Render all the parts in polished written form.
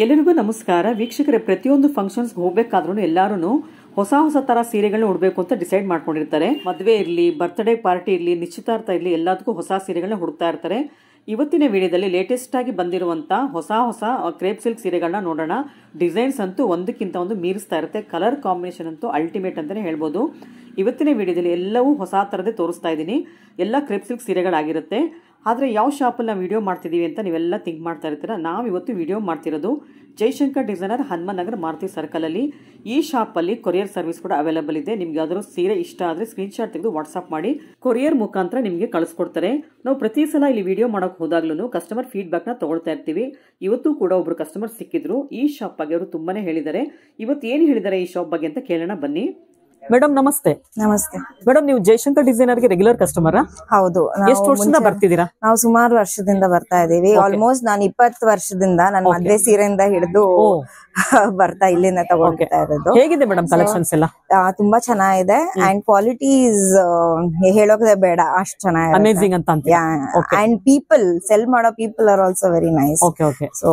ಎಲ್ಲರಿಗೂ ನಮಸ್ಕಾರ ವೀಕ್ಷಕರೇ. ಪ್ರತಿಯೊಂದು ಫಂಕ್ಷನ್ಸ್ ಹೋಗಬೇಕಾದ್ರೂ ಎಲ್ಲರೂ ಹೊಸ ಹೊಸ ತರ ಸೀರೆಗಳನ್ನ ಉಡಬೇಕು ಅಂತ ಡಿಸೈಡ್ ಮಾಡ್ಕೊಂಡಿರ್ತಾರೆ. ಮದುವೆ ಇರಲಿ, ಬರ್ತ್ಡೇ ಪಾರ್ಟಿ ಇರಲಿ, ನಿಶ್ಚಿತಾರ್ಥ ಇರಲಿ, ಎಲ್ಲದಕ್ಕೂ ಹೊಸ ಸೀರೆಗಳನ್ನ ಹುಡುಕ್ತಾ ಇರ್ತಾರೆ. ಇವತ್ತಿನ ವಿಡಿಯೋದಲ್ಲಿ ಲೇಟೆಸ್ಟ್ ಆಗಿ ಬಂದಿರುವಂತ ಹೊಸ ಹೊಸ ಕ್ರೇಪ್ ಸಿಲ್ಕ್ ಸೀರೆಗಳನ್ನ ನೋಡೋಣ. ಡಿಸೈನ್ಸ್ ಅಂತೂ ಒಂದಕ್ಕಿಂತ ಒಂದು ಮೀರಿಸ್ತಾ ಇರುತ್ತೆ. ಕಲರ್ ಕಾಂಬಿನೇಷನ್ ಅಂತೂ ಅಲ್ಟಿಮೇಟ್ ಅಂತಾನೆ ಹೇಳ್ಬೋದು. ಇವತ್ತಿನ ವಿಡಿಯೋದಲ್ಲಿ ಎಲ್ಲವೂ ಹೊಸ ತರದೇ ತೋರಿಸ್ತಾ ಇದ್ದೀನಿ. ಎಲ್ಲ ಕ್ರೇಪ್ ಸಿಲ್ಕ್ ಸೀರೆಗಳಾಗಿರುತ್ತೆ. ಆದರೆ ಯಾವ ಶಾಪಲ್ಲಿ ನಾವು ವಿಡಿಯೋ ಮಾಡ್ತಿದ್ದೀವಿ ಅಂತ ನೀವೆಲ್ಲ ಥಿಂಕ್ ಮಾಡ್ತಾ ಇರ್ತೀರ. ನಾವು ಇವತ್ತು ವಿಡಿಯೋ ಮಾಡ್ತಿರೋದು ಜಯಶಂಕರ್ ಡಿಸೈನರ್, ಹನುಮಾನ್ ನಗರ್, ಮಾರುತಿ ಸರ್ಕಲಲ್ಲಿ. ಈ ಶಾಪಲ್ಲಿ ಕೊರಿಯರ್ ಸರ್ವಿಸ್ ಕೂಡ ಅವೈಲೇಬಲ್ ಇದೆ. ನಿಮ್ಗೆ ಯಾವ್ದಾದ್ರು ಸೀರೆ ಇಷ್ಟ ಆದರೆ ಸ್ಕ್ರೀನ್ಶಾಟ್ ತೆಗೆದು ವಾಟ್ಸ್ಆಪ್ ಮಾಡಿ ಕೊರಿಯರ್ ಮುಖಾಂತರ ನಿಮಗೆ ಕಳಿಸ್ಕೊಡ್ತಾರೆ. ನಾವು ಪ್ರತಿ ಸಲ ಇಲ್ಲಿ ವಿಡಿಯೋ ಮಾಡೋಕೆ ಹೋದಾಗ್ಲೂ ಕಸ್ಟಮರ್ ಫೀಡ್ಬ್ಯಾಕ್ನ ತಗೊಳ್ತಾ ಇರ್ತೀವಿ. ಇವತ್ತು ಕೂಡ ಒಬ್ರು ಕಸ್ಟಮರ್ ಸಿಕ್ಕಿದ್ರು. ಈ ಶಾಪ್ ಬಗ್ಗೆ ಅವರು ತುಂಬಾನೇ ಹೇಳಿದ್ದಾರೆ. ಇವತ್ತು ಏನು ಹೇಳಿದ್ದಾರೆ ಈ ಶಾಪ್ ಬಗ್ಗೆ ಅಂತ ಕೇಳೋಣ ಬನ್ನಿ. ಮೇಡಮ್ ನಮಸ್ತೆ. ನಮಸ್ತೆ ಮೇಡಮ್, ನೀವು ಜಯಶಂಕರ್ ಡಿಸೈನರ್ ಗೆ ರೆಗ್ಯುಲರ್ ಕಸ್ಟಮರ್? ಹೌದು. ಎಷ್ಟು ವರ್ಷದಿಂದ ಬರ್ತಿದ್ದೀರಾ? ನಾವು ಸುಮಾರು ವರ್ಷದಿಂದ ಬರ್ತಾ ಇದೀವಿ. ಆಲ್ಮೋಸ್ಟ್ ನಾನು 20 ವರ್ಷದಿಂದ ನನ್ನ ಮದ್ವೆ ಸೀರೆಯಿಂದ ಹಿಡಿದು ಬರ್ತಾ ಇಲ್ಲಿಂದ ತಗೊಂಡ್ತಾ ಇರೋದು. ಹೇಗಿದೆ ಮೇಡಮ್ ಕಲೆಕ್ಷನ್ಸ್ ಎಲ್ಲ? ತುಂಬಾ ಚೆನ್ನಾಗಿದೆ. ಅಂಡ್ ಕ್ವಾಲಿಟಿ ಹೇಳೋಕೆ ಬೇಡ, ಅಷ್ಟು ಚೆನ್ನಾಗಿದೆ. ಅಮೇಜಿಂಗ್ ಅಂತ ಅಂತೀರಾ? ಅಂಡ್ ಪೀಪಲ್ ಸೆಲ್ ಮಾಡೋ people are also very nice. So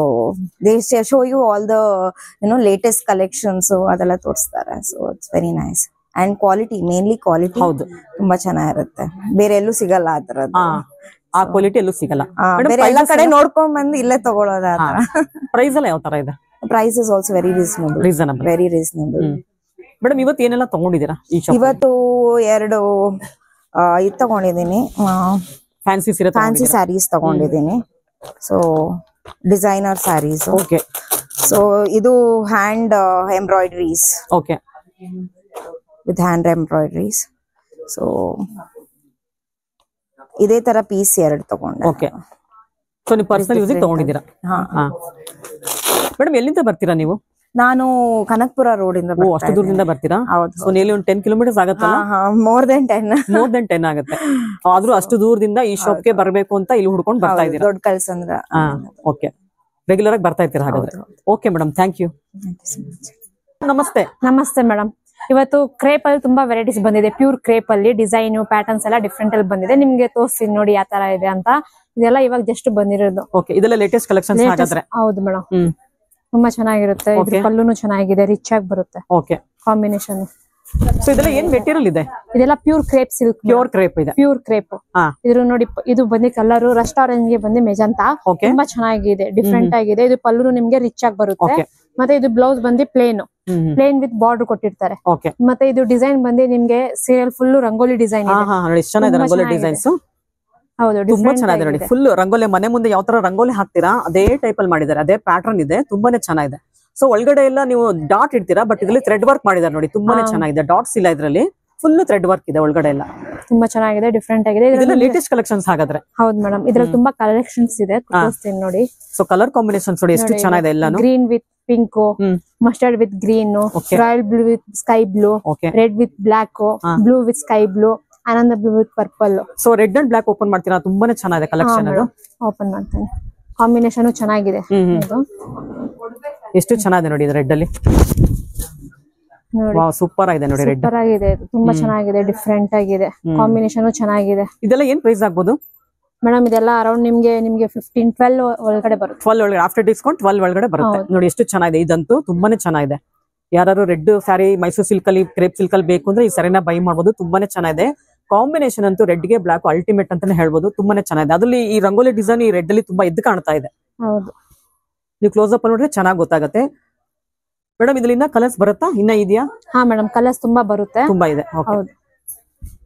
they show you all the latest collections ಅದೆಲ್ಲ ತೋರಿಸ್ತಾರೆ. So it's very nice. And quality, mainly quality ತುಂಬಾ ಚೆನ್ನಾಗಿರುತ್ತೆ. ಬೇರೆ ಎಲ್ಲೂ ಸಿಗಲ್ಲ ಆ ತರದ್ದು. ಆ ಕ್ವಾಲಿಟಿ ಎಲ್ಲೂ ಸಿಗಲ್ಲ. ಬೇರೆ ಎಲ್ಲ ಕಡೆ ನೋಡ್ಕೊಂಡ್ ಬಂದು ಇಲ್ಲೇ ತಗೊಳ್ಳೋದ. ಪ್ರೈಸ್ ಎಲ್ಲ ಯಾವ ತರ ಇದೆ? Price is also very reasonable, very reasonable. Madam, ಇವತ್ತು ಏನೆಲ್ಲ ತಗೊಂಡಿದ್ದೀರಾ? ಇವತ್ತು 2 ಇದು ತಗೊಂಡಿದ್ದೀನಿ. ಫ್ಯಾನ್ಸಿ ಸ್ಯಾರೀಸ್ ತಗೊಂಡಿದ್ದೀನಿ. So designer saris. Okay. So ಇದು hand embroideries. Okay. With hand embroideries. So ಇದೇ ತರ ಪೀಸ್ 2 ತಗೊಂಡೆ. ಓಕೆ. ಸೊ ನೀವು ಪರ್ಸನಲ್ ಯೂಸ್ ತಗೊಂಡಿದ್ದೀರಾ? ಮೇಡಮ್, ಎಲ್ಲಿಂದ ಬರ್ತೀರಾ ನೀವು? ನಾನು ಕನಕಪುರ ರೋಡ್ ಇಂದ. ಅಷ್ಟು ದೂರದಿಂದ ಬರ್ತೀರಾ? ಹೌದು. ಸೊ ನೀವು 10 ಕಿಲೋಮೀಟರ್ಸ್ ಆಗುತ್ತಲ್ಲ? ಮೋರ್ ದೆನ್ 10 ಆಗುತ್ತೆ. ಆದ್ರೂ ಅಷ್ಟು ದೂರದಿಂದ ಈ ಶಾಪ್ಗೆ ಬರ್ಬೇಕು ಅಂತ ಇಲ್ಲಿ ಹುಡ್ಕೊಂಡು ಬರ್ತಾ ಇದ್ದೀರಾ? ದೊಡ್ಡ ಕಲ್ಸಂದ್ರ. ಓಕೆ. ರೆಗ್ಯುಲರ್ ಆಗಿ ಬರ್ತಾ ಇರ್ತೀರಾ ಹಾಗಾದ್ರೆ? Okay madam, thank you. ನಮಸ್ತೆ. ನಮಸ್ತೆ ಮೇಡಮ್. ಇವತ್ತು ಕ್ರೇಪ್ ಅಲ್ಲಿ ತುಂಬಾ ವೆರೈಟೀಸ್ ಬಂದಿದೆ. ಪ್ಯೂರ್ ಕ್ರೇಪ್ ಅಲ್ಲಿ ಡಿಸೈನ್ ಪ್ಯಾಟರ್ನ್ಸ್ ಎಲ್ಲ ಡಿಫ್ರೆಂಟ್ ಅಲ್ಲಿ ಬಂದಿದೆ. ನಿಮ್ಗೆ ತೋರಿಸ್ತೀನಿ ನೋಡಿ ಯಾವ ತರ ಇದೆ ಅಂತ. ಇದೆಲ್ಲ ಇವಾಗ ಜಸ್ಟ್ ಬಂದಿರೋದು. ಓಕೆ. ಇದೆಲ್ಲ ಲೇಟೆಸ್ಟ್ ಕಲೆಕ್ಷನ್ಸ್ ಹಾಗಾದ್ರೆ? ಹೌದು ಮೇಡಮ್. ತುಂಬಾ ಚೆನ್ನಾಗಿರುತ್ತೆ. ಇದ್ರ ಪಲ್ಲುನು ಚೆನ್ನಾಗಿದೆ, ರಿಚ್ ಆಗಿ ಬರುತ್ತೆ. ಓಕೆ. ಕಾಂಬಿನೇಷನ್. ಸೊ ಇದೆಲ್ಲ ಏನ್ ಮೆಟೀರಿಯಲ್ ಇದೆ? ಇದೆಲ್ಲ pure crepe silk. Pure crepe ಇದೆ. Pure crepe. ಇದ್ರ ನೋಡಿ, ಇದು ಬಂದಿ ಕಲರ್ ರಸ್ಟ್ ಆರೆಂಜ್ ಗೆ ಬಂದಿ ಮೆಜಂತಾ. ತುಂಬಾ ಚೆನ್ನಾಗಿದೆ, ಡಿಫ್ರೆಂಟ್ ಆಗಿದೆ. ಇದು ಪಲ್ಲುನು ನಿಮ್ಗೆ ರಿಚ್ ಆಗಿ ಬರುತ್ತೆ. ಮತ್ತೆ ಇದು ಬ್ಲೌಸ್ ಬಂದಿ ಪ್ಲೇನ್ ವಿತ್ ಬಾರ್ಡರ್ ಕೊಟ್ಟಿರ್ತಾರೆ. ಮತ್ತೆ ಇದು ಡಿಸೈನ್ ಬಂದಿ ನಿಮ್ಗೆ ಸೀರಿಯಲ್ ಫುಲ್ ರಂಗೋಲಿ ಡಿಸೈನ್ ಇದೆ. ಹೌದು, ತುಂಬಾ ಚೆನ್ನಾಗಿದೆ ನೋಡಿ. ಫುಲ್ ರಂಗೋಲಿ, ಮನೆ ಮುಂದೆ ಯಾವ ತರ ರಂಗೋಲಿ ಹಾಕ್ತೀರಾ ಅದೇ ಟೈಪ್ ಅಲ್ಲಿ ಮಾಡಿದ್ದಾರೆ. ಅದೇ ಪ್ಯಾಟರ್ನ್ ಇದೆ, ತುಂಬಾನೇ ಚೆನ್ನಾಗಿದೆ. ಸೊ ಒಳಗಡೆ ಎಲ್ಲ ನೀವು ಡಾಟ್ ಇಡ್ತೀರಾ, ಬಟ್ ಇದರಲ್ಲಿ ಥ್ರೆಡ್ ವರ್ಕ್ ಮಾಡಿದ್ದಾರೆ ನೋಡಿ, ತುಂಬಾನೇ ಚೆನ್ನಾಗಿದೆ. ಡಾಟ್ಸ್ ಇಲ್ಲ ಇದ್ರಲ್ಲಿ, ಫುಲ್ ಥ್ರೆಡ್ ವರ್ಕ್ ಇದೆ ಒಳಗಡೆ ಎಲ್ಲ. ತುಂಬಾ ಚೆನ್ನಾಗಿದೆ, ಡಿಫ್ರೆಂಟ್ ಆಗಿದೆ. ಇದೆಲ್ಲ ಲೇಟೆಸ್ಟ್ ಕಲೆಕ್ಷನ್ಸ್ ಹಾಗಾದ್ರೆ? ಹೌದು ಮೇಡಮ್, ಇದ್ರಲ್ಲಿ ತುಂಬಾ ಕಲೆಕ್ಷನ್ಸ್ ಇದೆ, ತೋರಿಸ್ತೀನಿ ನೋಡಿ. ಸೊ ಕಲರ್ ಕಾಂಬಿನೇಷನ್ಸ್ ನೋಡಿ ಎಷ್ಟು ಚೆನ್ನಾಗಿದೆ ಎಲ್ಲಾನು. Green with pink, mustard with green, royal blue with sky blue, red with black, blue with sky blue, ಆನಂದ blue with purple. So red and black open ಮಾಡ್ತೀರಾ? ತುಂಬಾನೇ ಚೆನ್ನಾಗಿದೆ ಕಲೆಕ್ಷನ್. ಓಪನ್ ಮಾಡ್ತೇನೆ. Combination ಚೆನ್ನಾಗಿದೆ. ಎಷ್ಟು ಚೆನ್ನಾಗಿದೆ ನೋಡಿ ರೆಡ್ ಅಲ್ಲಿ. ಸೂಪರ್ ಆಗಿದೆ ನೋಡಿ. ರೆಡ್ ಸೂಪರ್ ಆಗಿದೆ, ತುಂಬಾ ಚೆನ್ನಾಗಿದೆ, ಡಿಫ್ರೆಂಟ್ ಆಗಿದೆ. ಕಾಂಬಿನೇಷನ್ ಚೆನ್ನಾಗಿದೆ. ಇದೆಲ್ಲ ಏನ್ ಪ್ರೈಸ್ ಆಗ್ಬೋದು ಮೇಡಮ್? ಇದೆಲ್ಲ ಅರೌಂಡ್ ನಿಮ್ಗೆ 15-12 ಒಳಗಡೆ ಬರುತ್ತೆ. 12 ಒಳಗಡೆ, ಆಫ್ಟರ್ ಡಿಸ್ಕೌಂಟ್ 12 ಒಳಗಡೆ ಬರುತ್ತೆ. ನೋಡಿ ಎಷ್ಟು ಚೆನ್ನಾಗಿದೆ. ಇದಂತೂ ತುಂಬಾನೇ ಚೆನ್ನಾಗಿದೆ. ಯಾರು ರೆಡ್ ಸ್ಯಾರಿ, ಮೈಸೂರು ಸಿಲ್ಕ್ ಅಲ್ಲಿ, ಕ್ರೇಪ್ ಸಿಲ್ಕ್ ಅಲ್ಲಿ ಬೇಕು ಅಂದ್ರೆ ಈ ಸ್ಯಾರಿನ ಬೈ ಮಾಡಬಹುದು. ತುಂಬಾನೇ ಚೆನ್ನಾಗಿದೆ. ಕಾಂಬಿನೇಷನ್ ಅಂತೂ ರೆಡ್ ಗೆ ಬ್ಲಾಕ್ ಅಲ್ಟಿಮೇಟ್ ಅಂತಾನೆ ಹೇಳ್ಬೋದು. ತುಂಬಾನೇ ಚೆನ್ನಾಗಿದೆ. ಅದ್ರಲ್ಲಿ ಈ ರಂಗೋಲಿ ಡಿಸೈನ್ ಈ ರೆಡ್ ಅಲ್ಲಿ ತುಂಬಾ ಎದ್ದು ಕಾಣ್ತಾ ಇದೆ. ಹೌದು, ನೀವು ಕ್ಲೋಸ್ ಅಪ್ ನೋಡಿದ್ರೆ ಚೆನ್ನಾಗಿ ಗೊತ್ತಾಗುತ್ತೆ. ಮೇಡಮ್, ಇದ್ರಲ್ಲಿ ಇನ್ನ ಕಲರ್ಸ್ ಬರುತ್ತಾ? ಇನ್ನ ಇದೆಯಾ? ಹಾ ಮೇಡಮ್, ಕಲರ್ಸ್ ತುಂಬಾ ಬರುತ್ತೆ. ತುಂಬಾ ಇದೆ. ಹೌದು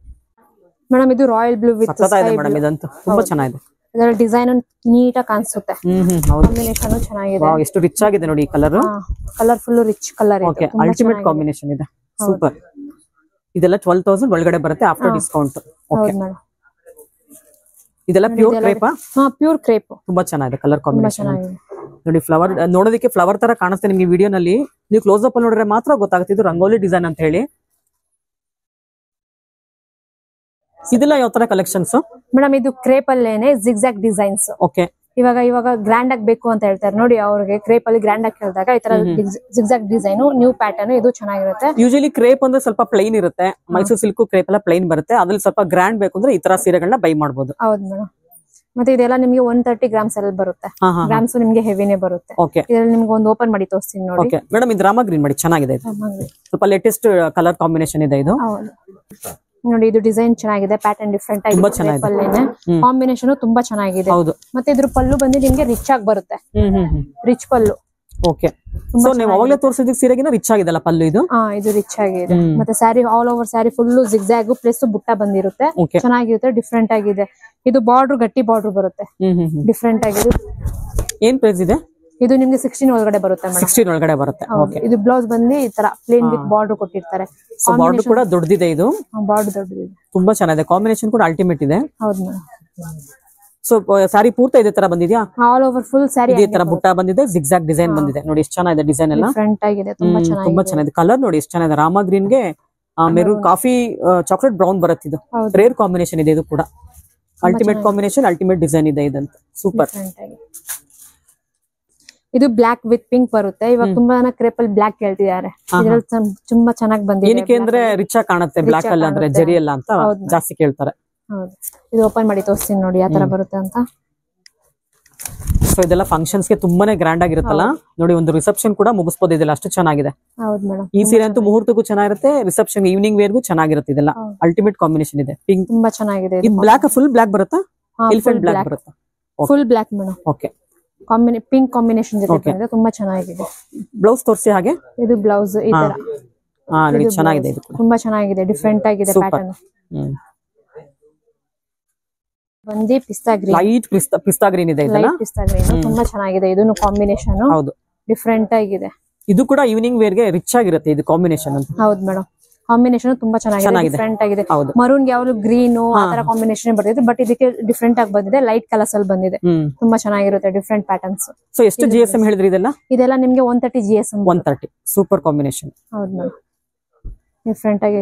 ಮೇಡಮ್, ಇದು royal blue with sky blue. Madam ಇದಂತೂ ತುಂಬಾ ಚೆನ್ನಾಗಿದೆ. ಇದರ ಡಿಸೈನ್ ನೀಟಾಗಿ ಕಾಣಿಸುತ್ತೆ. ಕಾಂಬಿನೇಷನ್ ಚೆನ್ನಾಗಿದೆ. ವಾವ್, ಎಷ್ಟು ರಿಚ್ ಆಗಿದೆ ನೋಡಿ ಈ colour. Colour full rich colour ಇದೆ. ಓಕೆ, ಅಲ್ಟಿಮೇಟ್ ಕಾಂಬಿನೇಷನ್ ಇದೆ. ಸೂಪರ್. ಇದೆಲ್ಲ 12,000 ಒಳಗಡೆ ಬರುತ್ತೆ ಆಫ್ಟರ್ ಡಿಸ್ಕೌಂಟ್. ಓಕೆ ಮೇಡಮ್, ಇದೆಲ್ಲ ಪ್ಯೂರ್ ಕ್ರೇಪ್? ಹಾ, ಪ್ಯೂರ್ ಕ್ರೇಪ್. ತುಂಬಾ ಚೆನ್ನಾಗಿದೆ ಕಲರ್ ಕಾಂಬಿನೇಷನ್ ನೋಡಿ. ಫ್ಲವರ್ ನೋಡೋದಕ್ಕೆ ಫ್ಲವರ್ ತರ ಕಾಣಿಸುತ್ತೆ ನಿಮ್ಗೆ ವಿಡಿಯೋನಲ್ಲಿ. ನೀವು ಕ್ಲೋಸ್ ಅಪ್ ನೋಡಿದ್ರೆ ಮಾತ್ರ ಗೊತ್ತಾಗುತ್ತೆ ಇದು ರಂಗೋಲಿ ಡಿಸೈನ್ ಅಂತ ಹೇಳಿ. ಇದೆಲ್ಲ ಯಾವ ತರ ಕಲೆಕ್ಷನ್ಸ್ ಮೇಡಮ್? ಇದು ಕ್ರೇಪ್ ಅಲ್ಲೇನೆ ಜಿಗ್ಜಾಗ್ ಡಿಸೈನ್ಸ್. ಓಕೆ. ಇವಾಗ ಗ್ರ್ಯಾಂಡ್ ಆಗಿ ಬೇಕು ಅಂತ ಹೇಳ್ತಾರೆ ನೋಡಿ, ಅವ್ರಿಗೆ ಕ್ರೇಪ್ ಅಲ್ಲಿ ಗ್ರ್ಯಾಂಡ್ ಆಗಿ ಹೇಳಿದಾಗ ಈ ತರ ಜಿಗ್ಜಾಗ್ ಡಿಸೈನ್, ನ್ಯೂ ಪ್ಯಾಟರ್ನ್, ಇದು ಚೆನ್ನಾಗಿರುತ್ತೆ. ಯೂಶಲಿ ಕ್ರೇಪ್ ಅಂದ್ರೆ ಸ್ವಲ್ಪ ಪ್ಲೈನ್ ಇರುತ್ತೆ. ಮೈಸೂರು ಸಿಲ್ಕ್ ಕ್ರೇಪ್ ಎಲ್ಲ ಪ್ಲೈನ್ ಬರುತ್ತೆ. ಅದ್ರಲ್ಲಿ ಸ್ವಲ್ಪ ಗ್ರ್ಯಾಂಡ್ ಬೇಕು ಅಂದ್ರೆ ಈ ತರ ಸೀರೆಗಳನ್ನ ಬೈ ಮಾಡಬಹುದು. ಹೌದು ಮೇಡಮ್. ಮತ್ತೆ ಇದೆಲ್ಲ ನಿಮ್ಗೆ 130 ಗ್ರಾಮ್ಸ್ ಅಲ್ಲಿ ಬರುತ್ತೆ. ಗ್ರಾಮ್ಸ್ ನಿಮ್ಗೆ ಹೆವಿನೇ ಬರುತ್ತೆ. ಇದ್ರಲ್ಲಿ ನಿಮ್ಗೆ ಒಂದು ಓಪನ್ ಮಾಡಿ ತೋರಿಸ್ತೀನಿ ನೋಡಿ. ಮೇಡಮ್ ಇದು ರಾಮ ಗ್ರೀನ್ ಮಾಡಿ ಚೆನ್ನಾಗಿದೆ, ಸ್ವಲ್ಪ ಲೇಟೆಸ್ಟ್ ಕಲರ್ ಕಾಂಬಿನೇಷನ್ ಇದೆ ಇದು. ನೋಡಿ ಇದು ಡಿಸೈನ್ ಚೆನ್ನಾಗಿದೆ, ಪ್ಯಾಟರ್ನ್ ಡಿಫ್ರೆಂಟ್ ಆಗಿದೆ, ಕಾಂಬಿನೇಷನ್ ತುಂಬಾ ಚೆನ್ನಾಗಿದೆ. ಮತ್ತೆ ಇದ್ರ ಪಲ್ಲು ಬಂದು ನಿಮ್ಗೆ ರಿಚ್ ಆಗಿ ಬರುತ್ತೆ, ರಿಚ್ ಪಲ್ಲು. ಓಕೆ, ಸೊ ನೀವು ಅವಾಗಲೇ ತೋರಿಸಿದ ಸೀರೆಗಿನ ರಿಚ್ ಆಗಿದೆಲ್ಲ ಪಲ್ಲು ಇದು. ಇದು ರಿಚ್ ಆಗಿದೆ. ಮತ್ತೆ sari all over sari full zigzag plus ಬುಟ್ಟ ಬಂದಿರುತ್ತೆ, ಚೆನ್ನಾಗಿರುತ್ತೆ, ಡಿಫ್ರೆಂಟ್ ಆಗಿದೆ. ಇದು ಬಾರ್ಡರ್ ಗಟ್ಟಿ ಬಾರ್ಡರ್ ಬರುತ್ತೆ, ಡಿಫ್ರೆಂಟ್ ಆಗಿದೆ. ಏನ್ ಪ್ರೈಸ್ ಇದೆ ಇದು? ನಿಮ್ಗೆ 16 ಒಳಗಡೆ ಬರುತ್ತೆ ಮೇಡಂ. 16 ಒಳಗಡೆ ಬರುತ್ತೆ. ಇದು ಬ್ಲೌಸ್ ಬಂದು ಈ ತರ ಪ್ಲೇನ್ ವಿತ್ ಬಾರ್ಡರ್ ಕೊಟ್ಟಿರ್ತಾರೆ. ಸೊ ಬಾರ್ಡರ್ ಕೂಡ ದೊಡ್ಡದಿದೆ, ಇದು ಬಾರ್ಡರ್ ದೊಡ್ಡದಿದೆ, ತುಂಬಾ ಚೆನ್ನಾಗಿದೆ. ಕಾಂಬಿನೇಷನ್ ಕೂಡ ಅಲ್ಟಿಮೇಟ್ ಇದೆ. ಹೌದು ಮೇಡಂ. ಸೊ ಸಾರಿ ಪೂರ್ತಿ ಇದೇ ತರ ಬಂದಿದ್ಯಾ? ಆಲ್ ಓವರ್ ಫುಲ್ ಸ್ಯಾರಿ ಇದೇ ತರ ಬುಟ್ಟ ಬಂದಿದೆ, ಜಿಗ್ಜಾಗ್ ಡಿಸೈನ್ ಬಂದಿದೆ. ನೋಡಿ ಎಷ್ಟು ಚೆನ್ನಾಗಿದೆ ಡಿಸೈನ್ ಎಲ್ಲ, ಡಿಫರೆಂಟ್ ಆಗಿದೆ, ತುಂಬಾ ಚೆನ್ನಾಗಿದೆ. ಕಲರ್ ನೋಡಿ ಎಷ್ಟು ಚೆನ್ನಾಗಿದೆ. ರಾಮ ಗ್ರೀನ್ ಗೆ ಮೆರೂನ್ ಕಾಫಿ ಚಾಕ್ಲೇಟ್ ಬ್ರೌನ್ ಬರುತ್ತೆ. ಇದು ರೇರ್ ಕಾಂಬಿನೇಷನ್ ಇದೆ. ಇದು ಕೂಡ ಅಲ್ಟಿಮೇಟ್ ಕಾಂಬಿನೇಷನ್, ಅಲ್ಟಿಮೇಟ್ ಡಿಸೈನ್ ಇದೆ ಇದಂತ. ಸೂಪರ್. ಇದು ಬ್ಲಾಕ್ ವಿತ್ ಪಿಂಕ್ ಬರುತ್ತೆ. ಇವಾಗ ತುಂಬಾ ಜನ ಕ್ರೇಪ್ ಅಲ್ಲಿ ಬ್ಲಾಕ್ ಕೇಳ್ತಿದ್ದಾರೆ, ಇದ್ರಲ್ಲಿ ತುಂಬಾ ಚೆನ್ನಾಗಿ ಬಂದಿದೆ. ಏನಕ್ಕೆ ಅಂದ್ರೆ ರಿಚ್ ಆಗಿ ಕಾಣುತ್ತೆ ಬ್ಲಾಕ್ ಅಲ್ಲಿ, ಅಂದ್ರೆ ಜರಿ ಎಲ್ಲ ಅಂತ ಜಾಸ್ತಿ ಕೇಳ್ತಾರೆ. ಹೌದು, ಇದು ಓಪನ್ ಮಾಡಿ ತೋರಿಸ್ತೀನಿ ನೋಡಿ ಯಾವ ತರ ಬರುತ್ತೆ ಅಂತ. ಸೊ ಇದೆಲ್ಲ ಫಂಕ್ಷನ್ಸ್ ಗೆ ತುಂಬಾನೇ ಗ್ರ್ಯಾಂಡ್ ಆಗಿರುತ್ತಲ್ಲ ನೋಡಿ. ಒಂದು ರಿಸೆಪ್ಷನ್ ಕೂಡ ಮುಗಿಸಬಹುದು ಇದೆಲ್ಲ, ಅಷ್ಟು ಚೆನ್ನಾಗಿದೆ. ಹೌದು ಮೇಡಂ. ಈ ಸೀರೆ ಅಂತೂ ಮುಹೂರ್ತಕ್ಕೂ ಚೆನ್ನಾಗಿರುತ್ತೆ, ರಿಸೆಪ್ಷನ್ ಈವ್ನಿಂಗ್ ವೇರ್ಗೂ ಚೆನ್ನಾಗಿರುತ್ತೆ. ಇದೆಲ್ಲ ಅಲ್ಟಿಮೇಟ್ ಕಾಂಬಿನೇಷನ್ ಇದೆ. ಪಿಂಕ್ ತುಂಬಾ ಚೆನ್ನಾಗಿದೆ. ಇದು ಬ್ಲಾಕ್, ಫುಲ್ ಬ್ಲಾಕ್ ಬರುತ್ತಾ? ಎಲಿಫೆಂಟ್ ಬ್ಲಾಕ್ ಬರುತ್ತಾ? Full black madam. Okay, pink combination ಜೊತೆ ತುಂಬಾ ಚೆನ್ನಾಗಿದೆ. ಬ್ಲೌಸ್ ತೋರಿಸಿ ಹಾಗೆ. ಇದು ಬ್ಲೌಸ್ ಈ ತರ ನೋಡಿ ಚೆನ್ನಾಗಿದೆ. ಇದು ತುಂಬಾ ಚೆನ್ನಾಗಿದೆ, ಡಿಫರೆಂಟ್ ಆಗಿದೆ ಪ್ಯಾಟರ್ನ್. ಬಂದಿ ಪಿಸ್ತಾ ಗ್ರೀನ್, ಲೈಟ್ ಪಿಸ್ತಾ ಗ್ರೀನ್ ಇದೆ. ಇದೆಲ್ಲ ಪಿಸ್ತಾ ಗ್ರೀನ್ ತುಂಬಾ ಚೆನ್ನಾಗಿದೆ. ಇದನ್ನು ಕಾಂಬಿನೇಷನ್ ಹೌದು, ಡಿಫರೆಂಟ್ ಆಗಿದೆ. ಇದು ಕೂಡ ಈವ್ನಿಂಗ್ ವೇರ್ ಗೆ ರಿಚ್ ಆಗಿರುತ್ತೆ ಇದು ಕಾಂಬಿನೇಷನ್ ಅಂತ. ಹೌದು ಮೇಡಂ, ಕಾಂಬಿನೇಷನ್ ತುಂಬಾ ಚೆನ್ನಾಗಿದೆ, ಡಿಫರೆಂಟ್ ಆಗಿದೆ. ಮರೂನ್ ಗೆ ಯಾವಾಗಲೂ ಗ್ರೀನ್ ಆ ತರ ಕಾಂಬಿನೇಷನ್ ಬರ್ತಿದೆ, ಬಟ್ ಇದಕ್ಕೆ ಡಿಫರೆಂಟ್ ಆಗಿ ಬಂದಿದೆ, ಲೈಟ್ ಕಲರ್ಸ್ ಅಲ್ಲಿ ಬಂದಿದೆ. ತುಂಬಾ ಚೆನ್ನಾಗಿರುತ್ತೆ, ಡಿಫರೆಂಟ್ ಪ್ಯಾಟರ್ನ್ಸ್. ಸೊ ಎಷ್ಟು GSM ಹೇಳಿದ್ರಿ ಇದೆಲ್ಲ? ಇದೆಲ್ಲ ನಿಮ್ಗೆ 130 GSM. 130 super combination. ಹೌದು ಮೇಡಂ, ಡಿಫರೆಂಟ್ ಆಗಿ.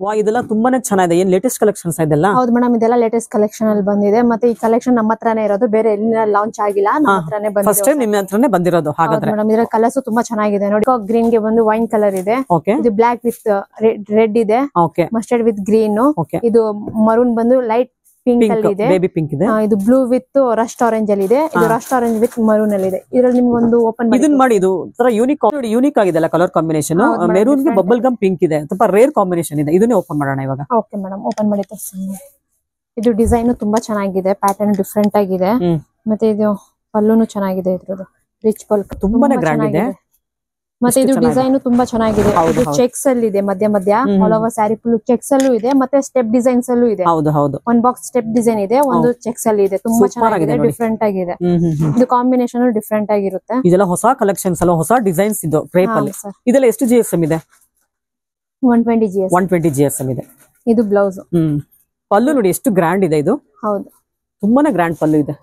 ವಾ, ಇದೆಲ್ಲ ತುಂಬಾನೇ ಚೆನ್ನಾಗಿದೆ. ಏನ್ ಲೇಟೆಸ್ಟ್ ಕಲೆಕ್ಷನ್ಸ್ ಇದೆಲ್ಲ? ಹೌದು ಮೇಡಂ, ಇದೆಲ್ಲ ಲೇಟೆಸ್ಟ್ ಕಲೆಕ್ಷನ್ ಅಲ್ಲಿ ಬಂದಿದೆ. ಮತ್ತೆ ಈ ಕಲೆಕ್ಷನ್ ನಮ್ಮ ಹತ್ರನೇ ಇರೋದು, ಬೇರೆ ಎಲ್ಲಿ ಲಾಂಚ್ ಆಗಿಲ್ಲ, ನಮ್ಮ ಹತ್ರನೇ ಬಂದಿದೆ. ಫಸ್ಟ್ ಟೈಮ್ ನಿಮ್ಮ ಹತ್ರನೇ ಬಂದಿರೋದು ಹಾಗಾದ್ರೆ? ಮೇಡಂ, ಇದರ ಕಲರ್ಸ್ ತುಂಬಾ ಚೆನ್ನಾಗಿದೆ ನೋಡಿ. ಗ್ರೀನ್ ಗೆ ಬಂದು ವೈನ್ ಕಲರ್ ಇದೆ, ಇದು ಬ್ಲಾಕ್ ವಿತ್ ರೆಡ್ ಇದೆ, ಮಸ್ಟರ್ಡ್ ವಿತ್ ಗ್ರೀನ್, ಇದು ಮರೂನ್ ಬಂದು ಲೈಟ್ ಪಿಂಕ್ ಅಲ್ಲಿ ಇದೆ, ಬೇಬಿ ಪಿಂಕ್ ಇದೆ, ಇದು ಬ್ಲೂ ವಿತ್ ರಸ್ಟ್ ಆರೆಂಜ್ ಅಲ್ಲಿ ಇದೆ, ಇದು ರಸ್ಟ್ ಆರೆಂಜ್ ವಿತ್ ಮರೂನ್ ಅಲ್ಲಿ ಇದೆ. ಇದ್ರಲ್ಲಿ ನಿಮ್ಗೆ ಒಂದು ಓಪನ್ ಇದನ್ನ ಮಾಡಿ. ಇದು ಯೂನಿಕ್ ಆಗಿದೆ ಕಲರ್ ಕಾಂಬಿನೇಷನ್. ಮೆರೂನ್ ಗೆ ಬಬಲ್ ಗಮ್ ಪಿಂಕ್ ಇದೆ, ತುಂಬಾ ರೇರ್ ಕಾಂಬಿನೇಷನ್ ಇದೆ. ಇದನ್ನೇ ಓಪನ್ ಮಾಡೋಣ ಇವಾಗ. ಓಕೆ ಮೇಡಂ, ಓಪನ್ ಮಾಡಿ ತೋರಿಸ್ತೀನಿ. ಇದು ಡಿಸೈನ್ ತುಂಬಾ ಚೆನ್ನಾಗಿದೆ, ಪ್ಯಾಟರ್ನ್ ಡಿಫರೆಂಟ್ ಆಗಿದೆ. ಮತ್ತೆ ಇದು ಪಲ್ಲುನು ಚೆನ್ನಾಗಿದೆ, ಇದ್ರದ್ದು ರಿಚ್ ಪಲ್ಲು ತುಂಬಾನೇ ಗ್ರ್ಯಾಂಡ್ ಇದೆ. ಮತ್ತೆ ಇದು ಡಿಸೈನ್ ತುಂಬಾ ಚೆನ್ನಾಗಿದೆ. ಇದು ಚೆಕ್ಸ್ ಅಲ್ಲಿ ಇದೆ, ಮಧ್ಯ all over sari full cheques ಅಲ್ಲೂ ಇದೆ, ಮತ್ತೆ ಸ್ಟೆಪ್ ಡಿಸೈನ್ಸ್ ಅಲ್ಲೂ ಇದೆ. ಒಂದ್ ಬಾಕ್ಸ್ ಸ್ಟೆಪ್ ಡಿಸೈನ್ ಇದೆ, ಒಂದು ಚೆಕ್ಸ್ ಅಲ್ಲಿ ಇದೆ. ತುಂಬಾ ಚೆನ್ನಾಗಿದೆ, ಡಿಫರೆಂಟ್ ಆಗಿದೆ. ಇದು ಕಾಂಬಿನೇಷನ್ ಡಿಫರೆಂಟ್ ಆಗಿರುತ್ತೆ. ಇದೆಲ್ಲ ಹೊಸ ಕಲೆಕ್ಷನ್ಸ್ ಅಲ್ಲ, ಹೊಸ ಡಿಸೈನ್ಸ್ ಇದು ಕ್ರೇಪ್ ಅಲ್ಲಿ. ಇದೆಲ್ಲ ಎಷ್ಟು GSM ಇದೆ? 120 GSM. 120 GSM ಇದೆ. ಇದು ಬ್ಲೌಸ್. ಪಲ್ಲು ನೋಡಿ ಎಷ್ಟು ಗ್ರ್ಯಾಂಡ್ ಇದೆ. ಇದು ಹೌದು, ತುಂಬಾನೇ ಗ್ರ್ಯಾಂಡ್ ಪಲ್ಲು ಇದೆ.